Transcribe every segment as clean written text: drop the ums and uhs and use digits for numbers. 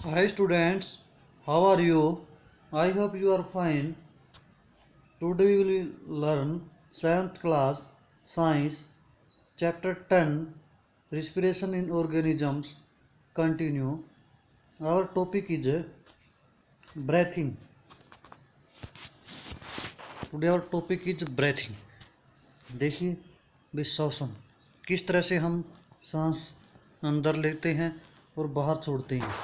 Hi students, how are you? I hope you are fine. Today we will learn 7th class Science Chapter 10 Respiration in Organisms. Continue. Our topic is breathing. Today our topic is breathing. देखिए विश्वासन किस तरह से हम सांस अंदर लेते हैं और बाहर छोड़ते हैं,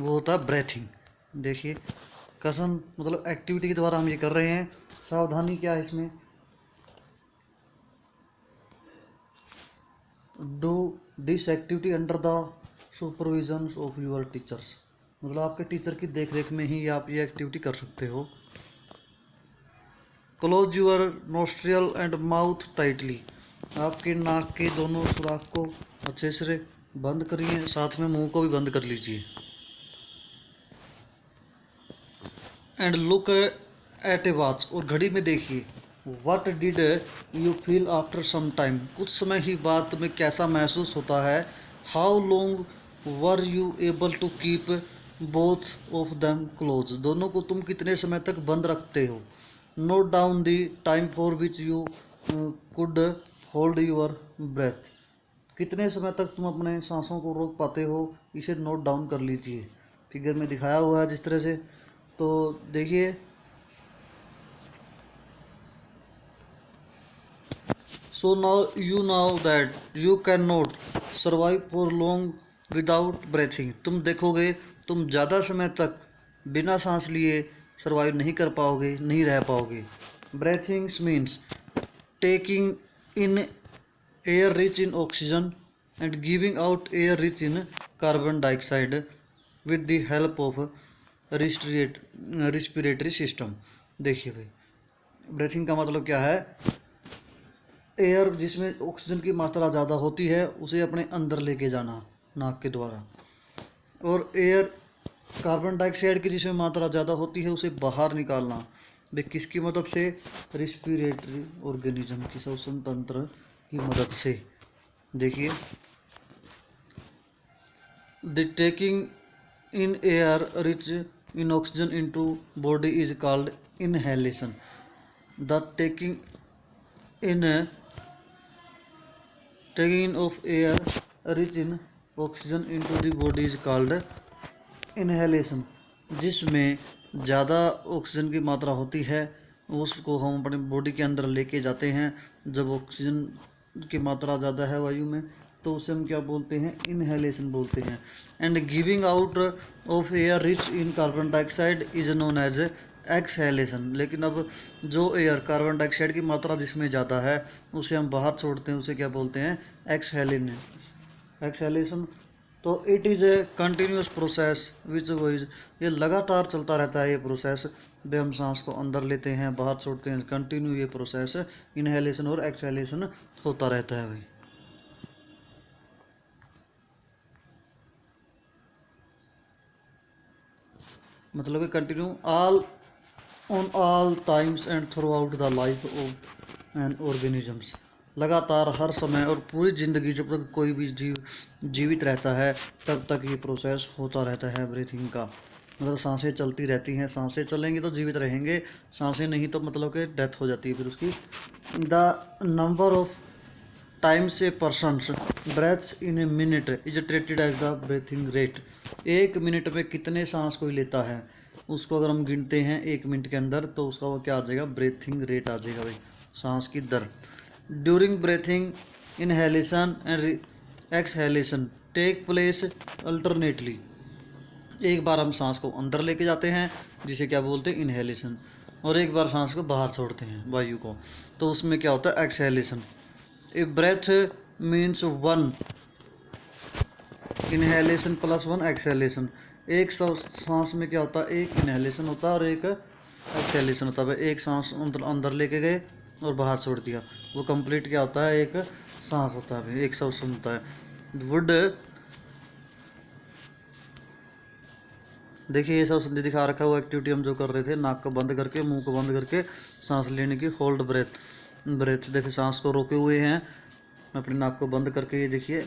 वो होता है ब्रेथिंग। देखिए कसन मतलब एक्टिविटी के द्वारा हम ये कर रहे हैं। सावधानी क्या है इसमें, do this activity under the supervision of your teachers, मतलब आपके टीचर की देखरेख में ही आप ये एक्टिविटी कर सकते हो। Close your nostril and mouth tightly, आपके नाक के दोनों सुराख को अच्छे से बंद करिए, साथ में मुंह को भी बंद कर लीजिए। And look at a watch, और घड़ी में देखिए। What did you feel after some time, कुछ समय ही बाद में कैसा महसूस होता है। How long were you able to keep both of them close, दोनों को तुम कितने समय तक बंद रखते हो। Note down the time for which you could hold your breath, कितने समय तक तुम अपने सांसों को रोक पाते हो, इसे नोट डाउन कर लीजिए। फिगर में दिखाया हुआ है जिस तरह से। तो देखिए so now that you can not survive for long without breathing, तुम देखोगे तुम ज़्यादा समय तक बिना सांस लिए सर्वाइव नहीं कर पाओगे, नहीं रह पाओगे। Breathing means taking in air rich in oxygen and giving out air rich in carbon dioxide with the help of respiratory system. देखिए भाई ब्रीथिंग का मतलब क्या है, एयर जिसमें ऑक्सीजन की मात्रा ज़्यादा होती है उसे अपने अंदर लेके जाना नाक के द्वारा, और एयर कार्बन डाइऑक्साइड की जिसमें मात्रा ज़्यादा होती है उसे बाहर निकालना। वे किसकी मदद से, रिस्पिरेटरी ऑर्गेनिज्म की, श्वसन तंत्र की मदद से। देखिए the taking in air rich in oxygen into body is called inhalation. The taking in of air rich in oxygen into the body is called inhalation, जिसमें ज़्यादा ऑक्सीजन की मात्रा होती है उसको हम अपने बॉडी के अंदर लेके जाते हैं। जब ऑक्सीजन की मात्रा ज़्यादा है वायु में तो उसे हम क्या बोलते हैं, इनहेलेशन बोलते हैं। And giving out of air rich in carbon dioxide is known as exhalation, लेकिन अब जो एयर कार्बन डाइऑक्साइड की मात्रा जिसमें ज़्यादा है उसे हम बाहर छोड़ते हैं, उसे क्या बोलते हैं, एक्सहेलेशन। तो it is a continuous process which wise, ये लगातार चलता रहता है ये प्रोसेस। वे हम सांस को अंदर लेते हैं बाहर छोड़ते हैं, कंटिन्यू ये प्रोसेस इनहेलेशन और एक्सहेलेशन होता रहता है भाई। मतलब कि continue on all times and through out the life of N organisms, लगातार हर समय और पूरी ज़िंदगी जब तक कोई भी जीवित रहता है तब तक ये प्रोसेस होता रहता है ब्रीथिंग का। मतलब सांसें चलती रहती हैं, सांसें चलेंगी तो जीवित रहेंगे, सांसें नहीं तो मतलब कि डेथ हो जाती है फिर उसकी। The number of times a person's breath in a minute is treated as the breathing rate, एक मिनट में कितने सांस कोई लेता है उसको अगर हम गिनते हैं एक मिनट के अंदर तो उसका वो क्या आ जाएगा, ब्रीथिंग रेट आ जाएगा भाई, सांस की दर। During breathing inhalation and exhalation take place alternately, एक बार हम सांस को अंदर लेके जाते हैं जिसे क्या बोलते हैं, इनहेलेशन, और एक बार सांस को बाहर छोड़ते हैं वायु को, तो उसमें क्या होता है, exhalation. A breath means 1 inhalation plus 1 exhalation, एक सांस में क्या होता है, एक इनहेलेशन होता है और एक एक्सहेलेशन होता है। एक सांस अंदर लेके गए और बाहर छोड़ दिया, वो कंप्लीट क्या होता है, एक सांस होता है, एक श्वसन होता है। वुड देखिए ये सब दिखा रखा हुआ एक्टिविटी हम जो कर रहे थे, नाक को बंद करके मुंह को बंद करके सांस लेने की, होल्ड ब्रेथ देखिए सांस को रोके हुए हैं अपनी नाक को बंद करके, ये देखिए।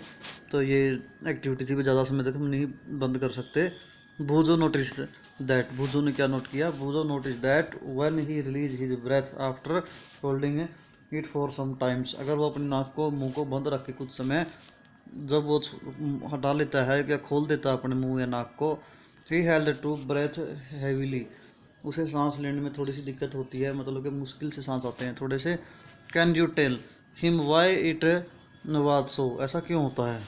तो ये एक्टिविटी थी, ज़्यादा समय तक हम नहीं बंद कर सकते, बूजो नोटिस दैट, बूजो ने क्या नोट किया, Boojo notice that when he release his breath after holding it for some times, अगर वो अपनी नाक को मुंह को बंद रख के कुछ समय जब वो हटा लेता है या खोल देता है अपने मुंह या नाक को, he held to breath heavily, उसे सांस लेने में थोड़ी सी दिक्कत होती है, मतलब कि मुश्किल से सांस आते हैं थोड़े से। Can you tell him why it was so, ऐसा क्यों होता है,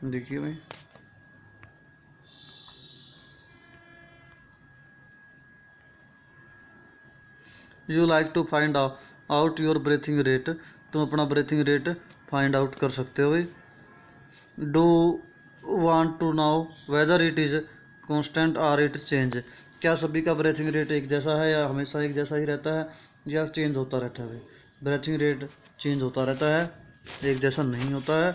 देखिए भाई। You like to find out your breathing rate, तुम अपना ब्रीथिंग रेट फाइंड आउट कर सकते हो भाई। Do want to now whether it is constant और इट चेंज, क्या सभी का ब्रीथिंग रेट एक जैसा है या हमेशा एक जैसा ही रहता है या चेंज होता रहता है भाई। ब्रीथिंग रेट चेंज होता रहता है, एक जैसा नहीं होता है,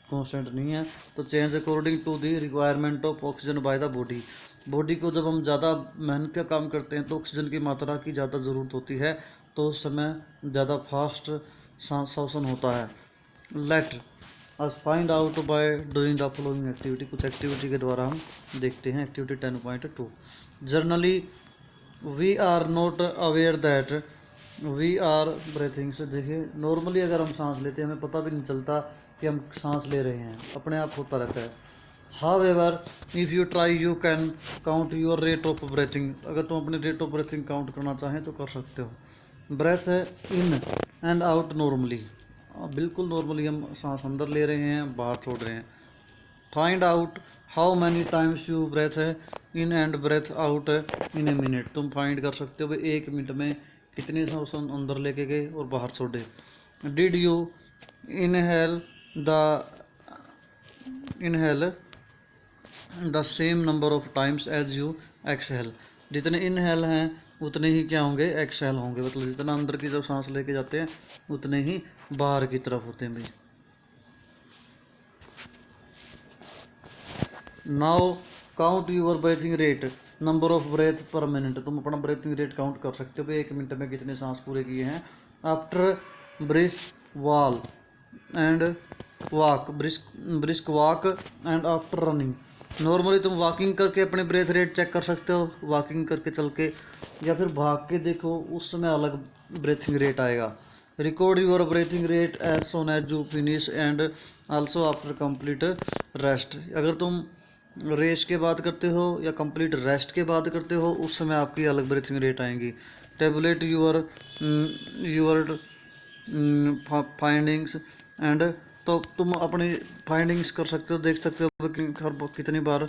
कांस्टेंट नहीं है। तो change according to the requirement of oxygen by the body, body को जब हम ज़्यादा मेहनत का काम करते हैं तो ऑक्सीजन की मात्रा की ज़्यादा ज़रूरत होती है, तो उस समय ज़्यादा फास्ट श्वसन होता है। Let us find out by doing the following activity, कुछ एक्टिविटी के द्वारा हम देखते हैं। Activity 10.2, generally we are not aware that we are breathing, से देखिए नॉर्मली अगर हम सांस लेते हैं हमें पता भी नहीं चलता कि हम सांस ले रहे हैं, अपने आप होता रहता है। How ever if you try you can count your rate of breathing, अगर तुम अपने रेट ऑफ ब्रीथिंग काउंट करना चाहें तो कर सकते हो। Breath in and out normally, बिल्कुल नॉर्मली हम सांस अंदर ले रहे हैं बाहर छोड़ रहे हैं। Find out how many times you breath in and breath out in a minute, तुम फाइंड कर सकते हो भाई 1 मिनट में कितने सांस अंदर लेके गए और बाहर छोड़े। Did you inhale the inhale the same number of times as you exhale, जितने इनहेल हैं उतने ही क्या होंगे, एक्सहेल होंगे, मतलब जितना अंदर की तरफ सांस लेके जाते हैं उतने ही बाहर की तरफ होते हैं भाई। Now count your breathing rate number of breath per minute, तुम अपना ब्रीथिंग रेट काउंट कर सकते हो भाई 1 मिनट में कितने सांस पूरे किए हैं। After brisk wall and walk, brisk walk and after running, normally तुम वॉकिंग करके अपने ब्रेथ रेट चेक कर सकते हो, वॉकिंग करके चल के या फिर भाग के देखो, उस समय अलग ब्रीथिंग रेट आएगा। Record your breathing rate as soon as you finish and also after complete rest, अगर तुम रेस के बाद करते हो या कंप्लीट रेस्ट के बाद करते हो उस समय आपकी अलग ब्रीथिंग रेट आएंगी। टेबलेट यूर फाइंडिंग्स एंड, तो तुम अपनी फाइंडिंग्स कर सकते हो, देख सकते हो कितनी बार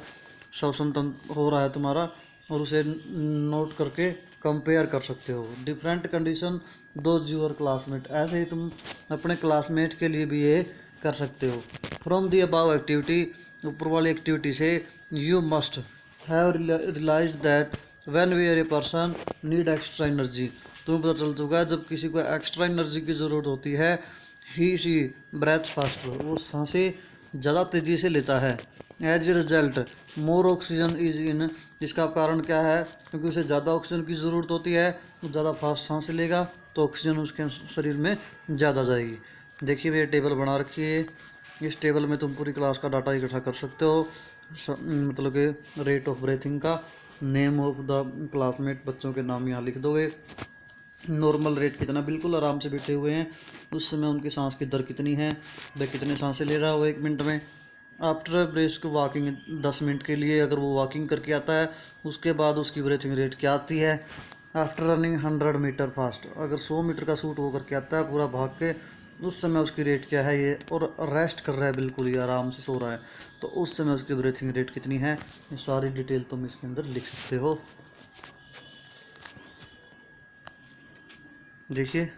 श्वसन तंत्र हो रहा है तुम्हारा, और उसे नोट करके कंपेयर कर सकते हो। Different condition those your classmate, ऐसे ही तुम अपने क्लासमेट के लिए भी ये कर सकते हो। फ्रॉम दी अबाव एक्टिविटी, ऊपर वाली एक्टिविटी से you must have realise that when we are a person need extra energy, तुम्हें पता चल चुका है जब किसी को एक्स्ट्रा एनर्जी की ज़रूरत होती है, ही सी ब्रेथ फास्टर, वो सांसें ज़्यादा तेज़ी से लेता है। As a result more oxygen is in, इसका कारण क्या है, क्योंकि उसे ज़्यादा ऑक्सीजन की ज़रूरत होती है, वो ज़्यादा फास्ट सांसें लेगा तो ऑक्सीजन उसके शरीर में ज़्यादा जाएगी। देखिए भैया टेबल बना रखी है, इस टेबल में तुम पूरी क्लास का डाटा इकट्ठा कर सकते हो, मतलब कि रेट ऑफ ब्रीथिंग का, नेम ऑफ द क्लासमेट, बच्चों के नाम यहाँ लिख दोगे, नॉर्मल रेट कितना, बिल्कुल आराम से बैठे हुए हैं उस समय उनकी सांस की दर कितनी है, वह कितने सांसें ले रहा है वो 1 मिनट में। आफ्टर ब्रेस्क वॉकिंग 10 मिनट के लिए अगर वो वॉकिंग करके आता है उसके बाद उसकी ब्रीथिंग रेट क्या आती है। आफ्टर रनिंग 100 मीटर फास्ट, अगर 100 मीटर का शूट होकर के आता है पूरा भाग के, उस समय उसकी रेट क्या है ये, और रेस्ट कर रहा है बिल्कुल ही आराम से सो रहा है, तो उस समय उसकी ब्रीथिंग रेट कितनी है, ये सारी डिटेल तुम इसके अंदर लिख सकते हो। देखिए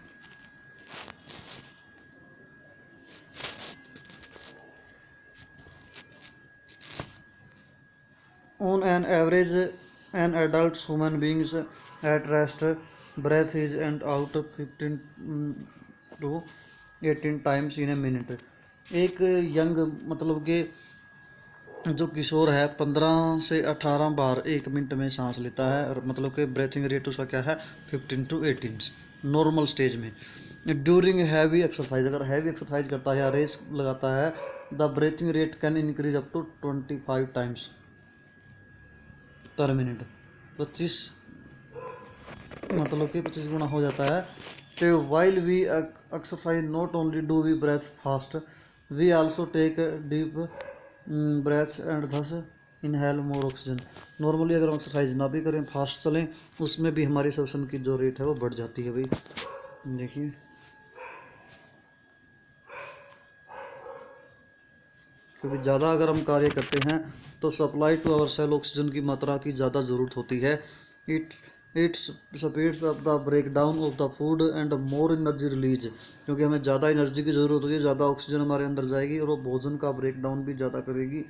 on an average an adult human beings at rest breath is and out 15 to 18 times in a minute, एक यंग मतलब कि जो किशोर है 15 से 18 बार 1 मिनट में सांस लेता है, और मतलब कि ब्रीथिंग रेट उसका क्या है 15 to 18 नॉर्मल स्टेज में। ड्यूरिंग हैवी एक्सरसाइज, अगर हैवी एक्सरसाइज करता है या रेस लगाता है the breathing rate can increase up to 25 times per minute. 25 मतलब कि 25 गुना हो जाता है। तो while we exercise not only do we breath fast, we also take deep breath and thus inhale more oxygen. Normally अगर हम एक्सरसाइज ना भी करें, फास्ट चलें, उसमें भी हमारी श्वसन की जो रेट है वो बढ़ जाती है भाई। देखिए क्योंकि ज़्यादा अगर हम कार्य करते हैं तो supply to our cell oxygen की मात्रा की ज़्यादा ज़रूरत होती है। It its speeds up the break down of the food and more energy release, क्योंकि हमें ज़्यादा एनर्जी की ज़रूरत होती है, ज़्यादा ऑक्सीजन हमारे अंदर जाएगी और वो भोजन का ब्रेक डाउन भी ज़्यादा करेगी,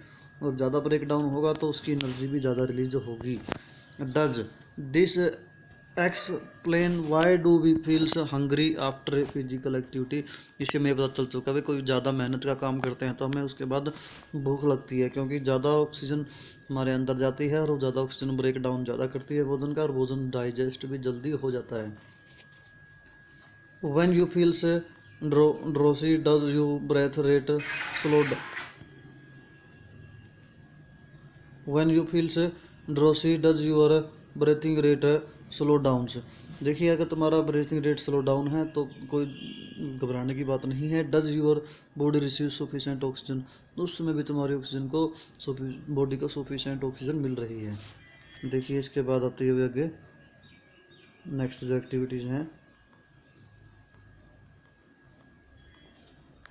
और ज़्यादा ब्रेक डाउन होगा तो उसकी एनर्जी भी ज़्यादा रिलीज होगी। Does this explain why do we feels hungry after physical activity. इससे हमें पता चल चुका है कोई ज़्यादा मेहनत का काम करते हैं तो हमें उसके बाद भूख लगती है, क्योंकि ज़्यादा ऑक्सीजन हमारे अंदर जाती है और वो ज़्यादा ऑक्सीजन ब्रेक डाउन ज़्यादा करती है भोजन का, और भोजन डाइजेस्ट भी जल्दी हो जाता है। When you feels drowsy does you breath rate slow when you feels drowsy does your breathing rate slow down. देखिए अगर तुम्हारा ब्रीथिंग रेट स्लो डाउन है तो कोई घबराने की बात नहीं है। Does your body receive sufficient oxygen, उस समय भी तुम्हारी ऑक्सीजन को बॉडी को सफिशेंट ऑक्सीजन मिल रही है। देखिए इसके बाद आती है आगे नेक्स्ट जो एक्टिविटीज़ हैं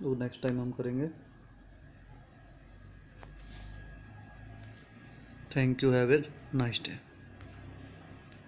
वो नेक्स्ट टाइम हम करेंगे। Thank you, have a nice day.